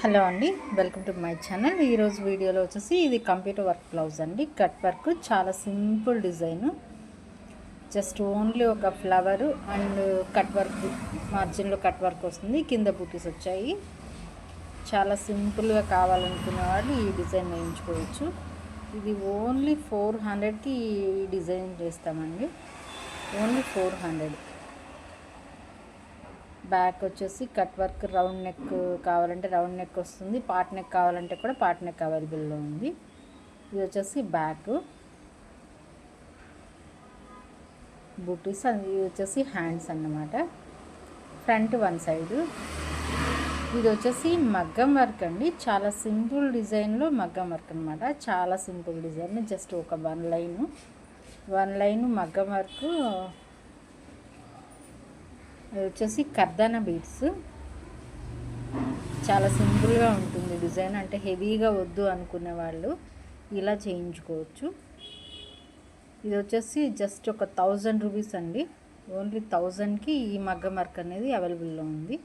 Hello అండి, welcome to my channel. ఈరోజు వీడియోలో వచ్చేసి ఇది కంప్యూటర్ వర్క్ బ్లౌజ్ అండి. కట్ వర్క్, చాలా సింపుల్ డిజైన్. జస్ట్ ఓన్లీ ఒక ఫ్లవరు అండ్ కట్ వర్క్, మార్జిన్లో కట్ వర్క్ వస్తుంది, కింద బూటీస్ వచ్చాయి. చాలా సింపుల్గా కావాలనుకునే వాళ్ళు ఈ డిజైన్ వేయించుకోవచ్చు. ఇది ఓన్లీ 400కి ఈ డిజైన్ చేస్తామండి. ఓన్లీ 400. బ్యాక్ వచ్చేసి కట్ వర్క్, రౌండ్ నెక్ కావాలంటే రౌండ్ నెక్ వస్తుంది, పార్ట్ నెక్ కావాలంటే కూడా పార్ట్ నెక్ అవైలబుల్లో ఉంది. ఇది వచ్చేసి బ్యాక్ బూటీస్, ఇది వచ్చేసి హ్యాండ్స్ అన్నమాట. Front one side. ఇది వచ్చేసి మగ్గం వర్క్ అండి. చాలా సింపుల్ డిజైన్లో మగ్గం వర్క్ అనమాట. చాలా సింపుల్ డిజైన్, జస్ట్ ఒక వన్ లైన్ మగ్గం వర్క్. ఇది వచ్చేసి కర్దానా బీడ్స్. చాలా సింపుల్గా ఉంటుంది డిజైన్. అంటే హెవీగా వద్దు అనుకునే వాళ్ళు ఇలా చేయించుకోవచ్చు. ఇది వచ్చేసి జస్ట్ ఒక 1000 రూపీస్ అండి. ఓన్లీ 1000కి ఈ మగ్గం వర్క్ అనేది అవైలబుల్లో ఉంది.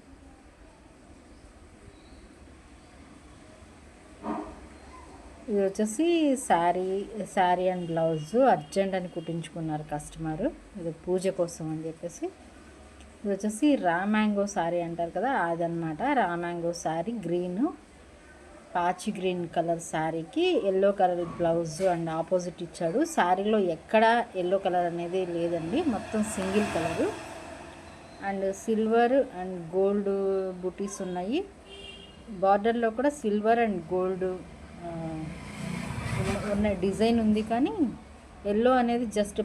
ఇది వచ్చేసి శారీ అండ్ బ్లౌజ్ అర్జెంట్ అని కుట్టించుకున్నారు కస్టమరు. ఇది పూజ కోసం అని చెప్పేసి. ఇది వచ్చేసి రా మ్యాంగో శారీ అంటారు కదా, అదనమాట. రా మ్యాంగో శారీ, గ్రీన్, పాచి గ్రీన్ కలర్ శారీకి yellow colour blouse and opposite ఇచ్చాడు. శారీలో ఎక్కడ ఎల్లో కలర్ అనేది లేదండి, మొత్తం single colour. And silver and gold బుటీస్ ఉన్నాయి. బార్డర్లో కూడా సిల్వర్ అండ్ గోల్డ్ ఉన్న డిజైన్ ఉంది, కానీ ఎల్లో అనేది జస్ట్